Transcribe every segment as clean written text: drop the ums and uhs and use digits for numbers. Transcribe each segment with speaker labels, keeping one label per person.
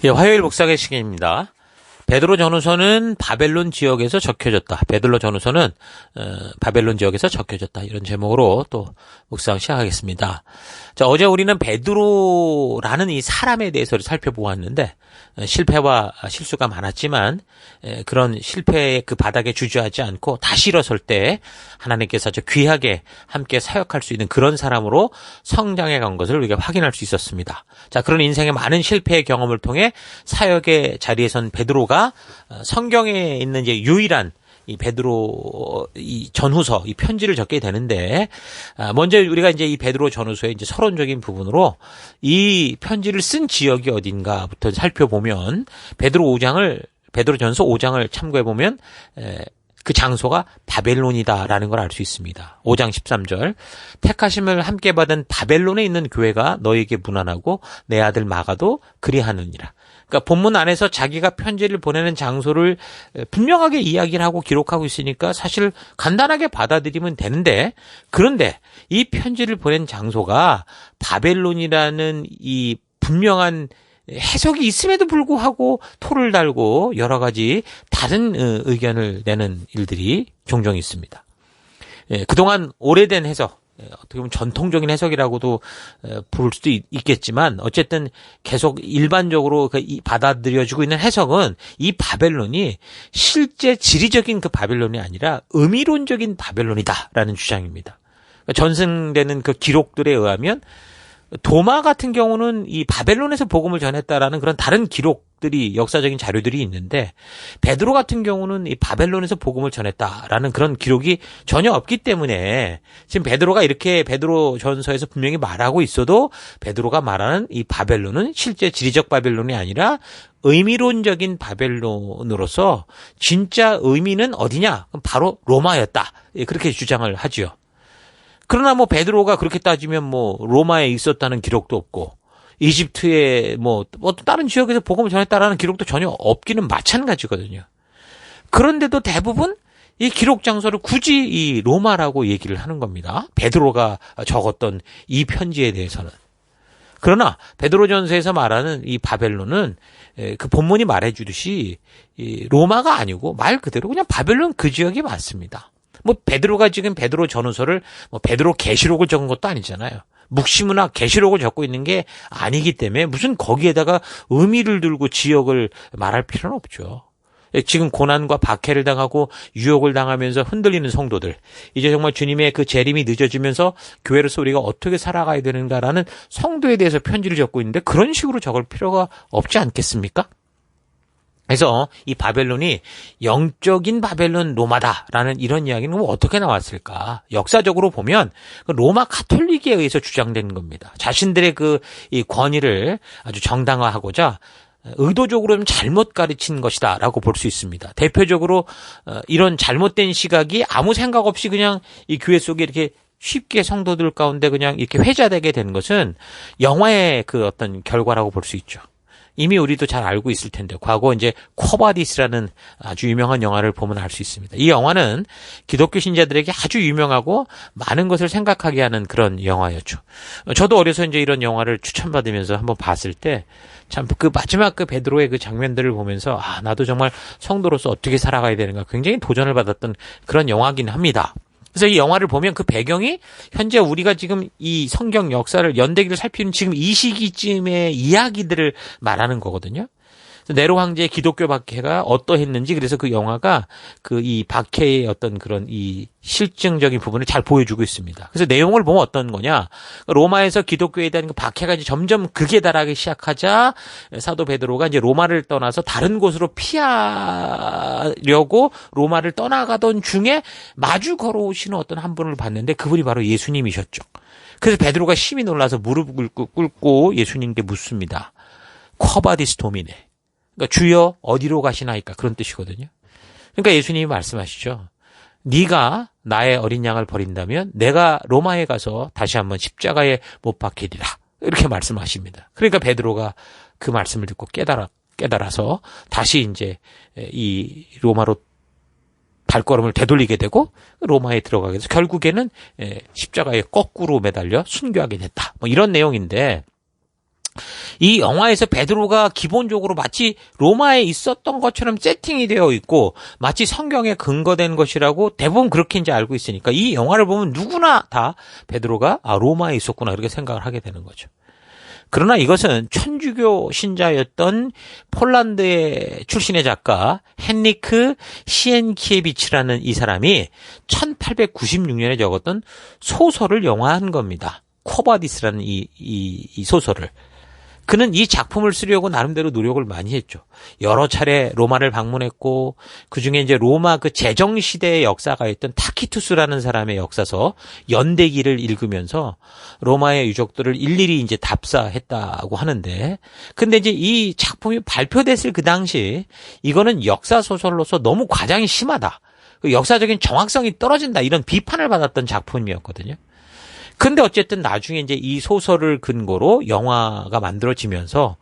Speaker 1: 예, 화요일 묵상의 시간입니다. 베드로 전후서는 바벨론 지역에서 적혀졌다. 베드로 전후서는 바벨론 지역에서 적혀졌다. 이런 제목으로 또 묵상 시작하겠습니다. 자, 어제 우리는 베드로라는 이 사람에 대해서 살펴보았는데 실패와 실수가 많았지만 그런 실패의 그 바닥에 주저하지 않고 다시 일어설 때 하나님께서 아주 귀하게 함께 사역할 수 있는 그런 사람으로 성장해 간 것을 우리가 확인할 수 있었습니다. 자, 그런 인생의 많은 실패의 경험을 통해 사역의 자리에 선 베드로가 성경에 있는 이제 유일한 이 베드로 이 전후서 이 편지를 적게 되는데, 먼저 우리가 이제 이 베드로 전후서의 이제 서론적인 부분으로 이 편지를 쓴 지역이 어딘가부터 살펴보면 베드로전서 5장을 참고해 보면 그 장소가 바벨론이다라는 걸 알 수 있습니다. 5장 13절 택하심을 함께 받은 바벨론에 있는 교회가 너에게 문안하고 내 아들 마가도 그리하느니라. 그러니까 본문 안에서 자기가 편지를 보내는 장소를 분명하게 이야기를 하고 기록하고 있으니까 사실 간단하게 받아들이면 되는데, 그런데 이 편지를 보낸 장소가 바벨론이라는 이 분명한 해석이 있음에도 불구하고 토를 달고 여러 가지 다른 의견을 내는 일들이 종종 있습니다. 그동안 오래된 해석, 어떻게 보면 전통적인 해석이라고도 부를 수도 있겠지만 어쨌든 계속 일반적으로 받아들여지고 있는 해석은 이 바벨론이 실제 지리적인 그 바벨론이 아니라 의미론적인 바벨론이다라는 주장입니다. 전승되는 그 기록들에 의하면 도마 같은 경우는 이 바벨론에서 복음을 전했다라는 그런 다른 기록들이 역사적인 자료들이 있는데, 베드로 같은 경우는 이 바벨론에서 복음을 전했다라는 그런 기록이 전혀 없기 때문에 지금 베드로가 이렇게 베드로 전서에서 분명히 말하고 있어도 베드로가 말하는 이 바벨론은 실제 지리적 바벨론이 아니라 의미론적인 바벨론으로서 진짜 의미는 어디냐? 그럼 바로 로마였다. 그렇게 주장을 하지요. 그러나 베드로가 그렇게 따지면 로마에 있었다는 기록도 없고 이집트에 어떤 다른 지역에서 복음을 전했다라는 기록도 전혀 없기는 마찬가지거든요. 그런데도 대부분 이 기록 장소를 굳이 이 로마라고 얘기를 하는 겁니다. 베드로가 적었던 이 편지에 대해서는. 그러나 베드로전서에서 말하는 이 바벨론은 그 본문이 말해주듯이 이 로마가 아니고 말 그대로 그냥 바벨론 그 지역이 맞습니다. 베드로가 지금 베드로 전후서를 베드로 계시록을 적은 것도 아니잖아요. 묵시문학 계시록을 적고 있는 게 아니기 때문에 무슨 거기에다가 의미를 두고 지역을 말할 필요는 없죠. 지금 고난과 박해를 당하고 유혹을 당하면서 흔들리는 성도들, 이제 정말 주님의 그 재림이 늦어지면서 교회로서 우리가 어떻게 살아가야 되는가라는 성도에 대해서 편지를 적고 있는데 그런 식으로 적을 필요가 없지 않겠습니까? 그래서 이 바벨론이 영적인 바벨론 로마다라는 이런 이야기는 어떻게 나왔을까? 역사적으로 보면 로마 가톨릭에 의해서 주장된 겁니다. 자신들의 이 권위를 아주 정당화하고자 의도적으로 잘못 가르친 것이다라고 볼 수 있습니다. 대표적으로 이런 잘못된 시각이 아무 생각 없이 그냥 이 교회 속에 이렇게 쉽게 성도들 가운데 그냥 이렇게 회자되게 된 것은 영화의 그 어떤 결과라고 볼 수 있죠. 이미 우리도 잘 알고 있을 텐데 과거 이제 쿼바디스라는 아주 유명한 영화를 보면 알 수 있습니다. 이 영화는 기독교 신자들에게 아주 유명하고 많은 것을 생각하게 하는 그런 영화였죠. 저도 어려서 이제 이런 영화를 추천받으면서 한번 봤을 때 참 그 마지막 그 베드로의 그 장면들을 보면서 나도 정말 성도로서 어떻게 살아가야 되는가 굉장히 도전을 받았던 그런 영화긴 합니다. 그래서 이 영화를 보면 그 배경이 현재 우리가 지금 이 성경 역사를 연대기를 살피는 지금 이 시기쯤의 이야기들을 말하는 거거든요. 네로 황제의 기독교 박해가 어떠했는지, 그래서 그 영화가 이 박해의 어떤 그런 이 실증적인 부분을 잘 보여주고 있습니다. 그래서 내용을 보면 어떤 거냐? 로마에서 기독교에 대한 그 박해가 이제 점점 극에 달하기 시작하자 사도 베드로가 이제 로마를 떠나서 다른 곳으로 피하려고 로마를 떠나가던 중에 마주 걸어오시는 어떤 한 분을 봤는데 그분이 바로 예수님이셨죠. 그래서 베드로가 심히 놀라서 무릎을 꿇고 예수님께 묻습니다. 쿼바디스 도미네. 그러니까 주여 어디로 가시나이까, 그런 뜻이거든요. 그러니까 예수님이 말씀하시죠. 네가 나의 어린 양을 버린다면 내가 로마에 가서 다시 한번 십자가에 못 박히리라, 이렇게 말씀하십니다. 그러니까 베드로가 그 말씀을 듣고 깨달아서 다시 이제 이 로마로 발걸음을 되돌리게 되고 로마에 들어가게 돼서 결국에는 십자가에 거꾸로 매달려 순교하게 됐다. 이런 내용인데, 이 영화에서 베드로가 기본적으로 마치 로마에 있었던 것처럼 세팅이 되어 있고 마치 성경에 근거된 것이라고 대부분 그렇게 이제 알고 있으니까 이 영화를 보면 누구나 다 베드로가 로마에 있었구나 이렇게 생각을 하게 되는 거죠. 그러나 이것은 천주교 신자였던 폴란드의 출신의 작가 헨리크 시엔키에비치라는 이 사람이 1896년에 적었던 소설을 영화한 겁니다. 코바디스라는 이 소설을. 그는 이 작품을 쓰려고 나름대로 노력을 많이 했죠. 여러 차례 로마를 방문했고 그중에 이제 로마 그 제정시대의 역사가 있던 타키투스라는 사람의 역사서 연대기를 읽으면서 로마의 유적들을 일일이 이제 답사했다고 하는데 근데 이제 이 작품이 발표됐을 그 당시 이거는 역사 소설로서 너무 과장이 심하다. 역사적인 정확성이 떨어진다 이런 비판을 받았던 작품이었거든요. 근데 어쨌든 나중에 이제 이 소설을 근거로 영화가 만들어지면서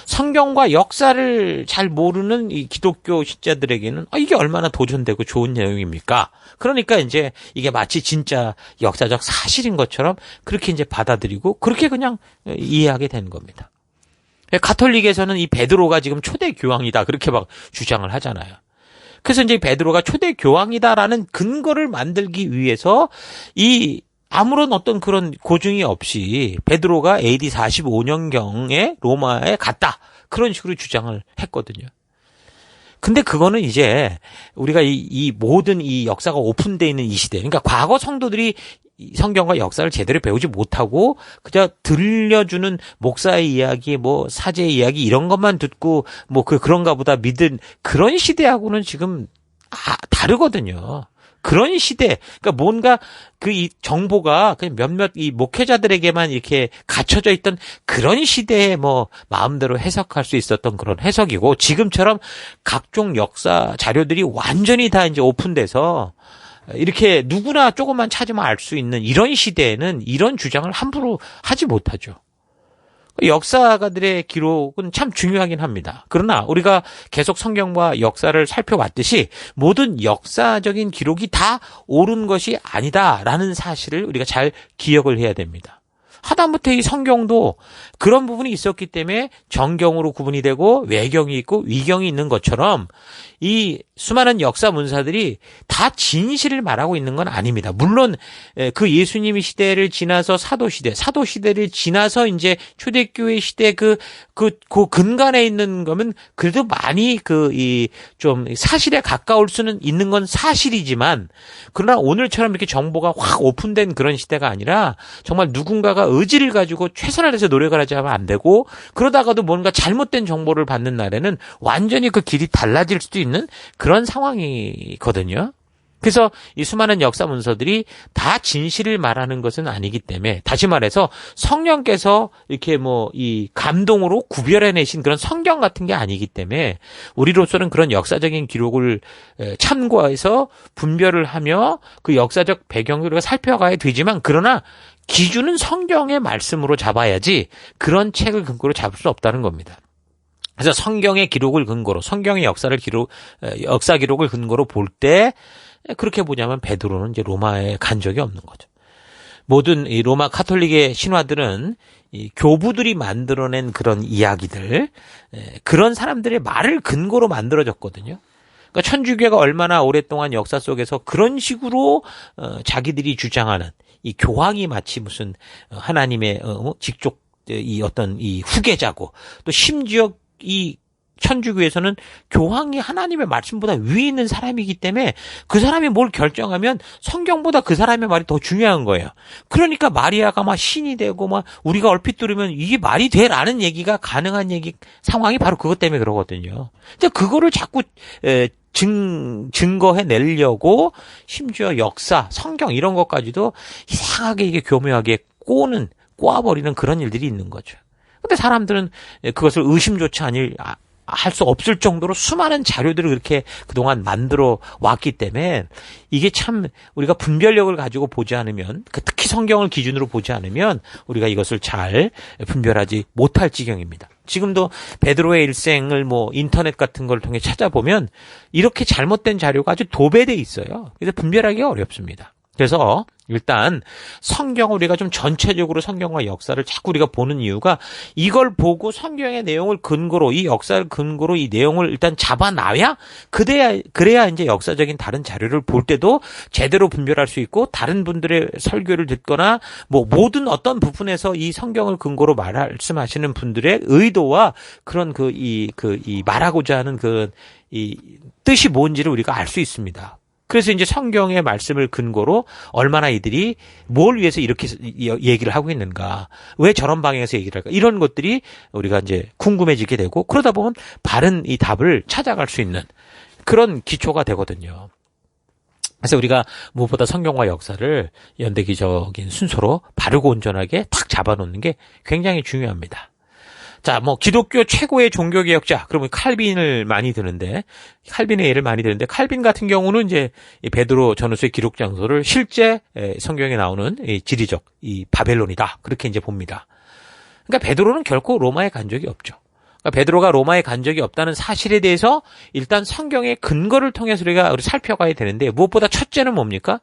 Speaker 1: 성경과 역사를 잘 모르는 이 기독교 신자들에게는 이게 얼마나 도전되고 좋은 내용입니까? 그러니까 이제 이게 마치 진짜 역사적 사실인 것처럼 그렇게 이제 받아들이고 그렇게 그냥 이해하게 되는 겁니다. 가톨릭에서는 이 베드로가 지금 초대 교황이다 그렇게 막 주장을 하잖아요. 그래서 이제 베드로가 초대 교황이다라는 근거를 만들기 위해서 이 아무런 어떤 그런 고증이 없이 베드로가 AD 45년경에 로마에 갔다. 그런 식으로 주장을 했거든요. 근데 그거는 이제 우리가 이 모든 이 역사가 오픈되어 있는 이 시대. 그러니까 과거 성도들이 성경과 역사를 제대로 배우지 못하고 그저 들려주는 목사의 이야기, 뭐 사제의 이야기 이런 것만 듣고 뭐 그런가 보다 믿은 그런 시대하고는 지금 다르거든요. 그런 시대, 그러니까 뭔가 이 정보가 그냥 몇몇 이 목회자들에게만 이렇게 갇혀져 있던 그런 시대에 뭐 마음대로 해석할 수 있었던 그런 해석이고 지금처럼 각종 역사 자료들이 완전히 다 이제 오픈돼서 이렇게 누구나 조금만 찾으면 알 수 있는 이런 시대에는 이런 주장을 함부로 하지 못하죠. 역사가들의 기록은 참 중요하긴 합니다. 그러나 우리가 계속 성경과 역사를 살펴봤듯이 모든 역사적인 기록이 다 옳은 것이 아니다라는 사실을 우리가 잘 기억을 해야 됩니다. 하다못해 이 성경도 그런 부분이 있었기 때문에 정경으로 구분이 되고 외경이 있고 위경이 있는 것처럼 이 수많은 역사 문사들이 다 진실을 말하고 있는 건 아닙니다. 물론 그 예수님의 시대를 지나서 사도시대를 지나서 이제 초대교회 시대 그 근간에 있는 거면 그래도 많이 좀 사실에 가까울 수는 있는 건 사실이지만 그러나 오늘처럼 이렇게 정보가 확 오픈된 그런 시대가 아니라 정말 누군가가 의지를 가지고 최선을 다해서 노력을 하지 않으면 안 되고 그러다가도 뭔가 잘못된 정보를 받는 날에는 완전히 그 길이 달라질 수도 있는 그런 상황이거든요. 그래서 이 수많은 역사 문서들이 다 진실을 말하는 것은 아니기 때문에 다시 말해서 성령께서 이렇게 이 감동으로 구별해내신 그런 성경 같은 게 아니기 때문에 우리로서는 그런 역사적인 기록을 참고해서 분별을 하며 그 역사적 배경을 우리가 살펴가야 되지만 그러나 기준은 성경의 말씀으로 잡아야지 그런 책을 근거로 잡을 수 없다는 겁니다. 그래서 성경의 기록을 근거로 성경의 역사 기록을 근거로 볼 때 그렇게 보냐면 베드로는 이제 로마에 간 적이 없는 거죠. 모든 이 로마 카톨릭의 신화들은 이 교부들이 만들어낸 그런 이야기들, 그런 사람들의 말을 근거로 만들어졌거든요. 그러니까 천주교가 얼마나 오랫동안 역사 속에서 그런 식으로 자기들이 주장하는 이 교황이 마치 무슨 하나님의 직접 이 어떤 이 후계자고 또 심지어 이 천주교에서는 교황이 하나님의 말씀보다 위에 있는 사람이기 때문에 그 사람이 뭘 결정하면 성경보다 그 사람의 말이 더 중요한 거예요. 그러니까 마리아가 막 신이 되고 막 우리가 얼핏 들으면 이게 말이 돼라는 얘기가 가능한 상황이 바로 그것 때문에 그러거든요. 근데 그거를 자꾸 증거해 내려고 심지어 역사, 성경 이런 것까지도 이상하게 이게 교묘하게 꼬아버리는 그런 일들이 있는 거죠. 근데 사람들은 그것을 의심조차 할 수 없을 정도로 수많은 자료들을 그렇게 그동안 만들어 왔기 때문에 이게 참 우리가 분별력을 가지고 보지 않으면 특히 성경을 기준으로 보지 않으면 우리가 이것을 잘 분별하지 못할 지경입니다. 지금도 베드로의 일생을 인터넷 같은 걸 통해 찾아보면 이렇게 잘못된 자료가 아주 도배돼 있어요. 그래서 분별하기가 어렵습니다. 그래서 일단 성경 우리가 좀 전체적으로 성경과 역사를 자꾸 우리가 보는 이유가 이걸 보고 성경의 내용을 근거로 이 역사를 근거로 이 내용을 일단 잡아놔야 그래야 이제 역사적인 다른 자료를 볼 때도 제대로 분별할 수 있고 다른 분들의 설교를 듣거나 뭐 모든 어떤 부분에서 이 성경을 근거로 말씀하시는 분들의 의도와 그런 이 말하고자 하는 이 뜻이 뭔지를 우리가 알 수 있습니다. 그래서 이제 성경의 말씀을 근거로 얼마나 이들이 뭘 위해서 이렇게 얘기를 하고 있는가, 왜 저런 방향에서 얘기를 할까, 이런 것들이 우리가 이제 궁금해지게 되고 그러다 보면 바른 이 답을 찾아갈 수 있는 그런 기초가 되거든요. 그래서 우리가 무엇보다 성경과 역사를 연대기적인 순서로 바르고 온전하게 탁 잡아놓는 게 굉장히 중요합니다. 자, 기독교 최고의 종교개혁자, 그러면 칼빈을 많이 드는데, 칼빈의 예를 많이 드는데, 칼빈 같은 경우는 이제 이 베드로 전후서의 기록 장소를 실제 성경에 나오는 이 지리적 이 바벨론이다. 그렇게 이제 봅니다. 그러니까 베드로는 결코 로마에 간 적이 없죠. 그러니까 베드로가 로마에 간 적이 없다는 사실에 대해서 일단 성경의 근거를 통해서 우리가 살펴가야 되는데, 무엇보다 첫째는 뭡니까?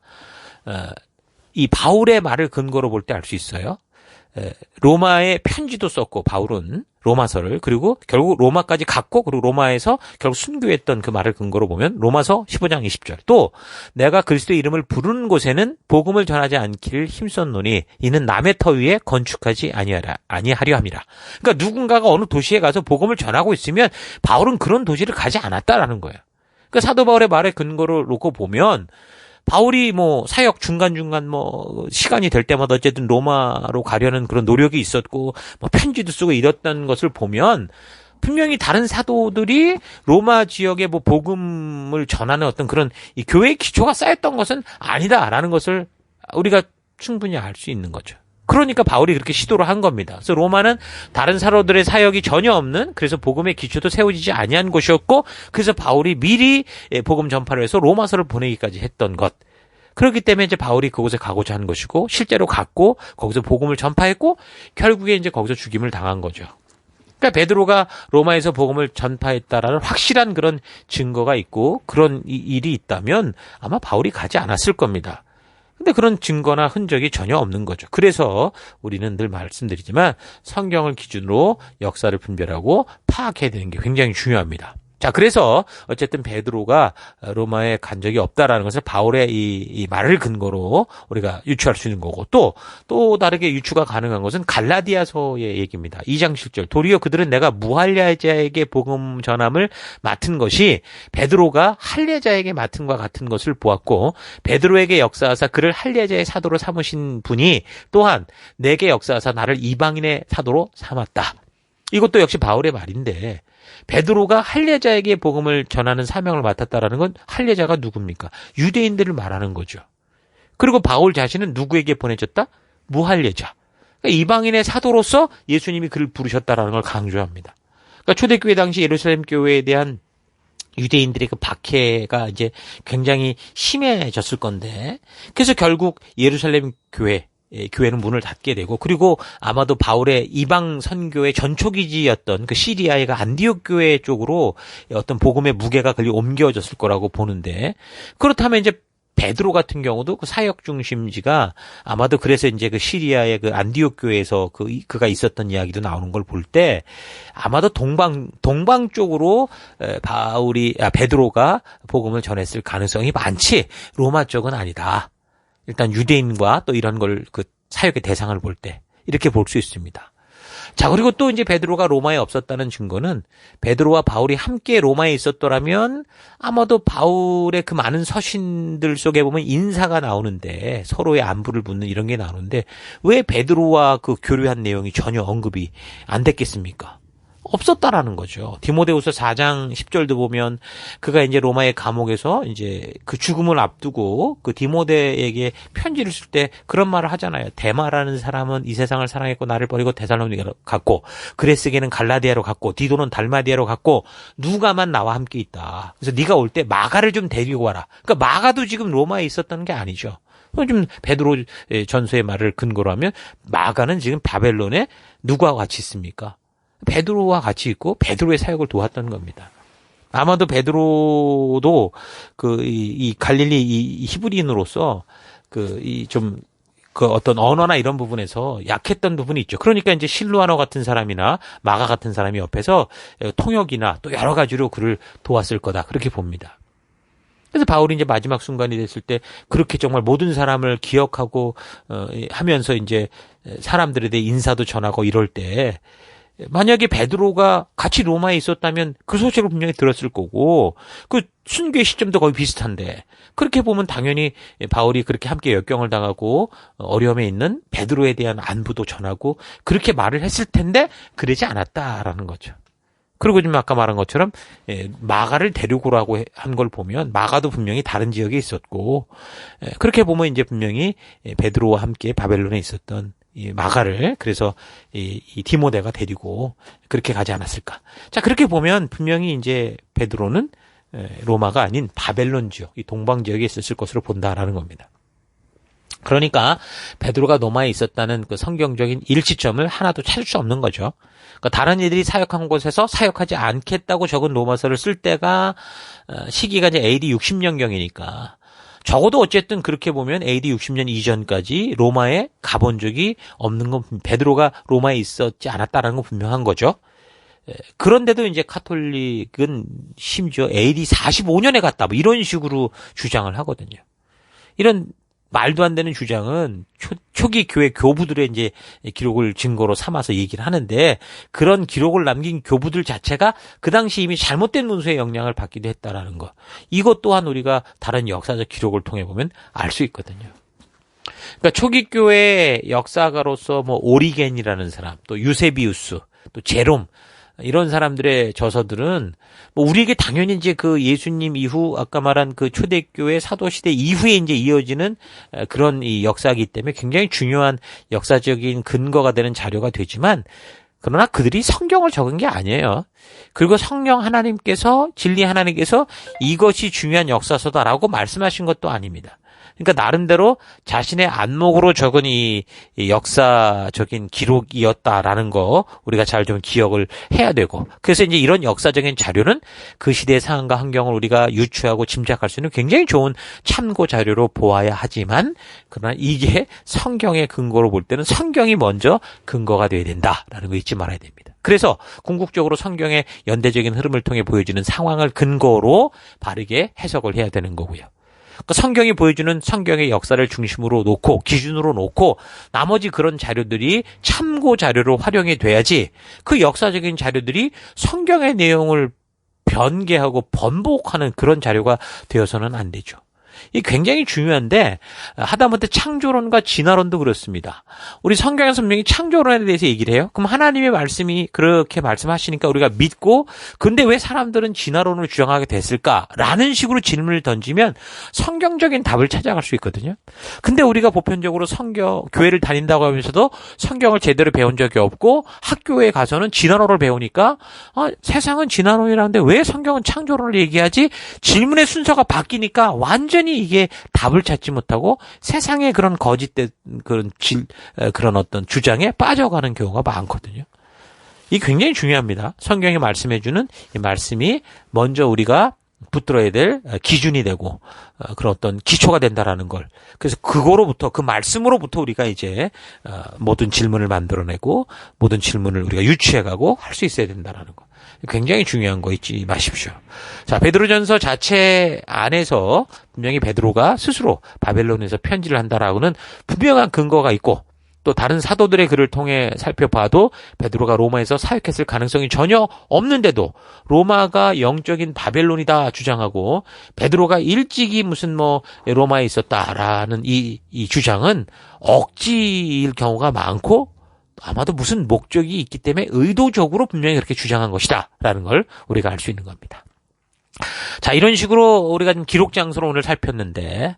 Speaker 1: 이 바울의 말을 근거로 볼 때 알 수 있어요. 로마에 편지도 썼고 바울은 로마서를, 그리고 결국 로마까지 갔고 그리고 로마에서 결국 순교했던 그 말을 근거로 보면 로마서 15장 20절, 또 내가 그리스도의 이름을 부르는 곳에는 복음을 전하지 않기를 힘썼노니 이는 남의 터 위에 건축하지 아니하려 함이라. 그러니까 누군가가 어느 도시에 가서 복음을 전하고 있으면 바울은 그런 도시를 가지 않았다라는 거예요. 그러니까 사도 바울의 말에 근거를 놓고 보면 바울이 사역 중간중간 시간이 될 때마다 어쨌든 로마로 가려는 그런 노력이 있었고 편지도 쓰고 이랬던 것을 보면 분명히 다른 사도들이 로마 지역에 복음을 전하는 어떤 그런 이 교회의 기초가 쌓였던 것은 아니다라는 것을 우리가 충분히 알 수 있는 거죠. 그러니까 바울이 그렇게 시도를 한 겁니다. 그래서 로마는 다른 사도들의 사역이 전혀 없는, 그래서 복음의 기초도 세워지지 아니한 곳이었고, 그래서 바울이 미리 복음 전파를 해서 로마서를 보내기까지 했던 것. 그렇기 때문에 이제 바울이 그곳에 가고자 한 것이고, 실제로 갔고 거기서 복음을 전파했고 결국에 이제 거기서 죽임을 당한 거죠. 그러니까 베드로가 로마에서 복음을 전파했다라는 확실한 그런 증거가 있고 그런 일이 있다면 아마 바울이 가지 않았을 겁니다. 근데 그런 증거나 흔적이 전혀 없는 거죠. 그래서 우리는 늘 말씀드리지만 성경을 기준으로 역사를 분별하고 파악해야 되는 게 굉장히 중요합니다. 자, 그래서 어쨌든 베드로가 로마에 간 적이 없다라는 것을 바울의 이 말을 근거로 우리가 유추할 수 있는 거고, 또 다르게 유추가 가능한 것은 갈라디아서의 얘기입니다. 2장 7절. 도리어 그들은 내가 무할례자에게 복음 전함을 맡은 것이 베드로가 할례자에게 맡은과 같은 것을 보았고, 베드로에게 역사하사 그를 할례자의 사도로 삼으신 분이 또한 내게 역사하사 나를 이방인의 사도로 삼았다. 이것도 역시 바울의 말인데, 베드로가 할례자에게 복음을 전하는 사명을 맡았다라는 건 할례자가 누굽니까? 유대인들을 말하는 거죠. 그리고 바울 자신은 누구에게 보내졌다? 무할례자. 그러니까 이방인의 사도로서 예수님이 그를 부르셨다라는 걸 강조합니다. 그러니까 초대교회 당시 예루살렘 교회에 대한 유대인들의 그 박해가 이제 굉장히 심해졌을 건데, 그래서 결국 예루살렘 교회는 문을 닫게 되고, 그리고 아마도 바울의 이방 선교의 전초기지였던 그 시리아의 그 안디옥 교회 쪽으로 어떤 복음의 무게가 거의 옮겨졌을 거라고 보는데, 그렇다면 이제 베드로 같은 경우도 그 사역 중심지가 아마도 그래서 이제 그 시리아의 그 안디옥 교회에서 그가 있었던 이야기도 나오는 걸 볼 때 아마도 동방 쪽으로 베드로가 복음을 전했을 가능성이 많지, 로마 쪽은 아니다. 일단 유대인과 또 이런 걸 그 사역의 대상을 볼 때 이렇게 볼 수 있습니다. 자, 그리고 또 이제 베드로가 로마에 없었다는 증거는 베드로와 바울이 함께 로마에 있었더라면 아마도 바울의 그 많은 서신들 속에 보면 인사가 나오는데, 서로의 안부를 묻는 이런 게 나오는데 왜 베드로와 그 교류한 내용이 전혀 언급이 안 됐겠습니까? 없었다라는 거죠. 디모데후서 4장 10절도 보면 그가 이제 로마의 감옥에서 이제 그 죽음을 앞두고 그 디모데에게 편지를 쓸 때 그런 말을 하잖아요. 데마라는 사람은 이 세상을 사랑했고 나를 버리고 데살로니가로 갔고, 그레스게는 갈라디아로 갔고, 디도는 달마디아로 갔고, 누가만 나와 함께 있다. 그래서 네가 올 때 마가를 좀 데리고 와라. 그러니까 마가도 지금 로마에 있었던 게 아니죠. 좀 베드로 전서의 말을 근거로 하면 마가는 지금 바벨론에 누구와 같이 있습니까? 베드로와 같이 있고 베드로의 사역을 도왔던 겁니다. 아마도 베드로도 이 갈릴리 이 히브리인으로서 그 어떤 언어나 이런 부분에서 약했던 부분이 있죠. 그러니까 이제 실루아노 같은 사람이나 마가 같은 사람이 옆에서 통역이나 또 여러 가지로 그를 도왔을 거다. 그렇게 봅니다. 그래서 바울이 이제 마지막 순간이 됐을 때 그렇게 정말 모든 사람을 기억하고 하면서 이제 사람들에 대해 인사도 전하고 이럴 때 만약에 베드로가 같이 로마에 있었다면 그 소식을 분명히 들었을 거고 그 순교의 시점도 거의 비슷한데 그렇게 보면 당연히 바울이 그렇게 함께 역경을 당하고 어려움에 있는 베드로에 대한 안부도 전하고 그렇게 말을 했을 텐데 그러지 않았다라는 거죠. 그리고 지금 아까 말한 것처럼 마가를 데리고라고 한 걸 보면 마가도 분명히 다른 지역에 있었고 그렇게 보면 이제 분명히 베드로와 함께 바벨론에 있었던 이 마가를 그래서 이 디모데가 데리고 그렇게 가지 않았을까. 자, 그렇게 보면 분명히 이제 베드로는 로마가 아닌 바벨론 지역, 이 동방 지역에 있었을 것으로 본다라는 겁니다. 그러니까 베드로가 로마에 있었다는 그 성경적인 일치점을 하나도 찾을 수 없는 거죠. 그러니까 다른 이들이 사역한 곳에서 사역하지 않겠다고 적은 로마서를 쓸 때가 시기가 이제 AD 60년경이니까 적어도 어쨌든 그렇게 보면 AD 60년 이전까지 로마에 가본 적이 없는 건 베드로가 로마에 있었지 않았다라는 건 분명한 거죠. 그런데도 이제 카톨릭은 심지어 AD 45년에 갔다 뭐 이런 식으로 주장을 하거든요. 이런 말도 안 되는 주장은 초기 교회 교부들의 이제 기록을 증거로 삼아서 얘기를 하는데 그런 기록을 남긴 교부들 자체가 그 당시 이미 잘못된 문서의 영향을 받기도 했다라는 거. 이것 또한 우리가 다른 역사적 기록을 통해 보면 알 수 있거든요. 그러니까 초기 교회 역사가로서 뭐 오리겐이라는 사람, 또 유세비우스, 또 제롬 이런 사람들의 저서들은 뭐 우리에게 당연히 이제 그 예수님 이후 아까 말한 그 초대교회 사도시대 이후에 이제 이어지는 그런 이 역사이기 때문에 굉장히 중요한 역사적인 근거가 되는 자료가 되지만 그러나 그들이 성경을 적은 게 아니에요. 그리고 성령 하나님께서 진리 하나님께서 이것이 중요한 역사서다라고 말씀하신 것도 아닙니다. 그러니까 나름대로 자신의 안목으로 적은 이 역사적인 기록이었다라는 거 우리가 잘 좀 기억을 해야 되고 그래서 이제 이런 역사적인 자료는 그 시대의 상황과 환경을 우리가 유추하고 짐작할 수 있는 굉장히 좋은 참고 자료로 보아야 하지만 그러나 이게 성경의 근거로 볼 때는 성경이 먼저 근거가 돼야 된다라는 거 잊지 말아야 됩니다. 그래서 궁극적으로 성경의 연대적인 흐름을 통해 보여지는 상황을 근거로 바르게 해석을 해야 되는 거고요. 그러니까 성경이 보여주는 성경의 역사를 중심으로 놓고 기준으로 놓고 나머지 그런 자료들이 참고 자료로 활용이 돼야지 그 역사적인 자료들이 성경의 내용을 변개하고 번복하는 그런 자료가 되어서는 안 되죠. 이 굉장히 중요한데 하다못해 창조론과 진화론도 그렇습니다. 우리 성경에서 분명히 창조론에 대해서 얘기를 해요. 그럼 하나님의 말씀이 그렇게 말씀하시니까 우리가 믿고 근데 왜 사람들은 진화론을 주장하게 됐을까라는 식으로 질문을 던지면 성경적인 답을 찾아갈 수 있거든요. 근데 우리가 보편적으로 교회를 다닌다고 하면서도 성경을 제대로 배운 적이 없고 학교에 가서는 진화론을 배우니까 세상은 진화론이라는데 왜 성경은 창조론을 얘기하지? 질문의 순서가 바뀌니까 완전히 이게 답을 찾지 못하고 세상의 그런 거짓된 그런 어떤 주장에 빠져가는 경우가 많거든요. 이게 굉장히 중요합니다. 성경이 말씀해주는 이 말씀이 먼저 우리가 붙들어야 될 기준이 되고 그런 어떤 기초가 된다라는 걸. 그래서 그거로부터 그 말씀으로부터 우리가 이제 모든 질문을 만들어내고 모든 질문을 우리가 유추해가고 할 수 있어야 된다라는 거. 굉장히 중요한 거 잊지 마십시오. 자, 베드로전서 자체 안에서 분명히 베드로가 스스로 바벨론에서 편지를 한다라고는 분명한 근거가 있고 또 다른 사도들의 글을 통해 살펴봐도 베드로가 로마에서 사역했을 가능성이 전혀 없는데도 로마가 영적인 바벨론이다 주장하고 베드로가 일찍이 무슨 로마에 있었다라는 이 주장은 억지일 경우가 많고 아마도 무슨 목적이 있기 때문에 의도적으로 분명히 그렇게 주장한 것이다 라는 걸 우리가 알 수 있는 겁니다. 자, 이런 식으로 우리가 지금 기록 장소를 오늘 살폈는데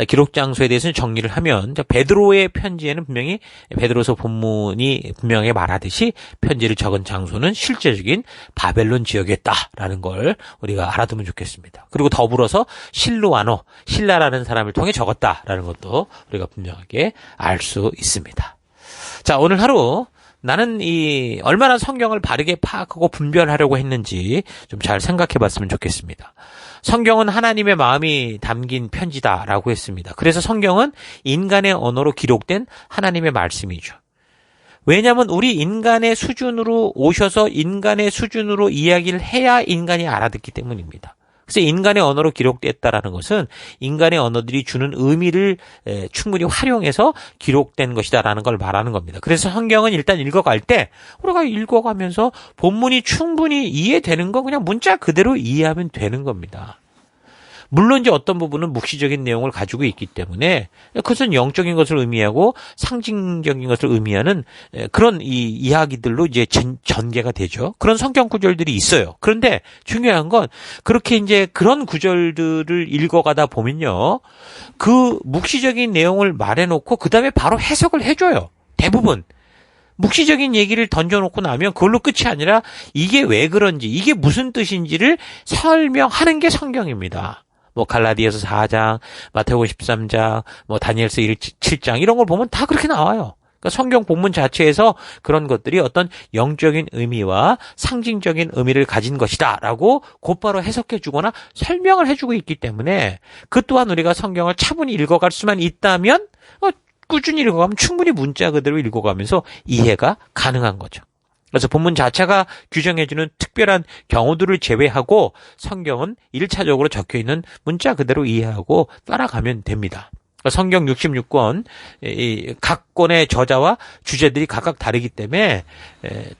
Speaker 1: 기록 장소에 대해서는 정리를 하면 베드로의 편지에는 분명히 베드로서 본문이 분명히 말하듯이 편지를 적은 장소는 실제적인 바벨론 지역이었다라는 걸 우리가 알아두면 좋겠습니다. 그리고 더불어서 실루아노, 신라라는 사람을 통해 적었다라는 것도 우리가 분명하게 알 수 있습니다. 자, 오늘 하루 나는 얼마나 성경을 바르게 파악하고 분별하려고 했는지 좀 잘 생각해 봤으면 좋겠습니다. 성경은 하나님의 마음이 담긴 편지다라고 했습니다. 그래서 성경은 인간의 언어로 기록된 하나님의 말씀이죠. 왜냐하면 우리 인간의 수준으로 오셔서 인간의 수준으로 이야기를 해야 인간이 알아듣기 때문입니다. 그래서 인간의 언어로 기록됐다라는 것은 인간의 언어들이 주는 의미를 충분히 활용해서 기록된 것이다라는 걸 말하는 겁니다. 그래서 성경은 일단 읽어갈 때 우리가 읽어가면서 본문이 충분히 이해되는 거 그냥 문자 그대로 이해하면 되는 겁니다. 물론 이제 어떤 부분은 묵시적인 내용을 가지고 있기 때문에 그것은 영적인 것을 의미하고 상징적인 것을 의미하는 그런 이 이야기들로 이제 전개가 되죠. 그런 성경 구절들이 있어요. 그런데 중요한 건 그렇게 이제 그런 구절들을 읽어가다 보면요. 그 묵시적인 내용을 말해놓고 그 다음에 바로 해석을 해줘요. 대부분. 묵시적인 얘기를 던져놓고 나면 그걸로 끝이 아니라 이게 왜 그런지 이게 무슨 뜻인지를 설명하는 게 성경입니다. 뭐 갈라디아서 4장, 마태복음 13장, 뭐 다니엘서 7장 이런 걸 보면 다 그렇게 나와요. 그러니까 성경 본문 자체에서 그런 것들이 어떤 영적인 의미와 상징적인 의미를 가진 것이다라고 곧바로 해석해 주거나 설명을 해주고 있기 때문에 그 또한 우리가 성경을 차분히 읽어갈 수만 있다면 꾸준히 읽어가면 충분히 문자 그대로 읽어가면서 이해가 가능한 거죠. 그래서 본문 자체가 규정해주는 특별한 경우들을 제외하고 성경은 1차적으로 적혀있는 문자 그대로 이해하고 따라가면 됩니다. 성경 66권 각 권의 저자와 주제들이 각각 다르기 때문에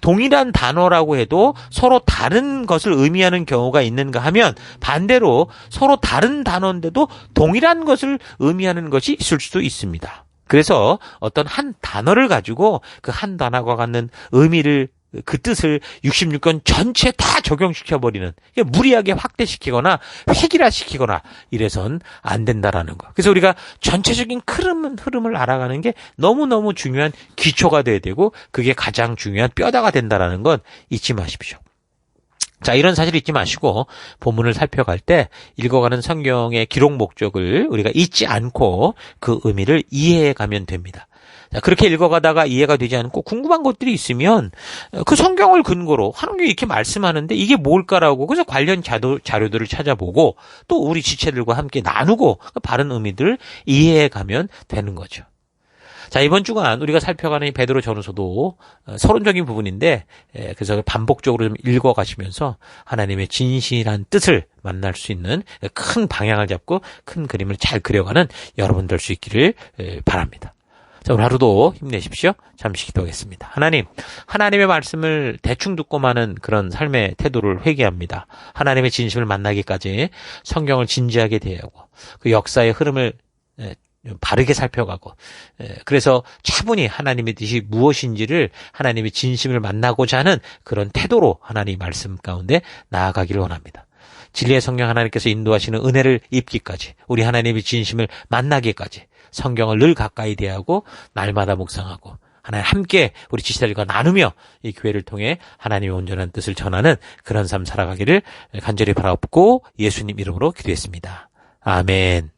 Speaker 1: 동일한 단어라고 해도 서로 다른 것을 의미하는 경우가 있는가 하면 반대로 서로 다른 단어인데도 동일한 것을 의미하는 것이 있을 수도 있습니다. 그래서 어떤 한 단어를 가지고 그 한 단어가 갖는 의미를 그 뜻을 66권 전체 다 적용시켜버리는 무리하게 확대시키거나 획일화시키거나 이래선 안 된다라는 거. 그래서 우리가 전체적인 흐름을 알아가는 게 너무너무 중요한 기초가 돼야 되고 그게 가장 중요한 뼈다가 된다라는 건 잊지 마십시오. 자, 이런 사실 잊지 마시고 본문을 살펴갈 때 읽어가는 성경의 기록 목적을 우리가 잊지 않고 그 의미를 이해해 가면 됩니다. 자, 그렇게 읽어가다가 이해가 되지 않고 궁금한 것들이 있으면 그 성경을 근거로 하나님이 이렇게 말씀하는데 이게 뭘까라고 그래서 관련 자료들을 찾아보고 또 우리 지체들과 함께 나누고 바른 의미들을 이해해 가면 되는 거죠. 자, 이번 주간 우리가 살펴가는 이 베드로 전후서도 서론적인 부분인데 그래서 반복적으로 좀 읽어가시면서 하나님의 진실한 뜻을 만날 수 있는 큰 방향을 잡고 큰 그림을 잘 그려가는 여러분 될 수 있기를 바랍니다. 자, 오늘 하루도 힘내십시오. 잠시 기도하겠습니다. 하나님의 말씀을 대충 듣고 마는 그런 삶의 태도를 회개합니다. 하나님의 진심을 만나기까지 성경을 진지하게 대하고 그 역사의 흐름을 바르게 살펴가고 그래서 차분히 하나님의 뜻이 무엇인지를 하나님의 진심을 만나고자 하는 그런 태도로 하나님의 말씀 가운데 나아가기를 원합니다. 진리의 성령 하나님께서 인도하시는 은혜를 입기까지 우리 하나님의 진심을 만나기까지 성경을 늘 가까이 대하고 날마다 묵상하고 하나님 함께 우리 지체들과 나누며 이 교회를 통해 하나님의 온전한 뜻을 전하는 그런 삶 살아가기를 간절히 바라옵고 예수님 이름으로 기도했습니다. 아멘.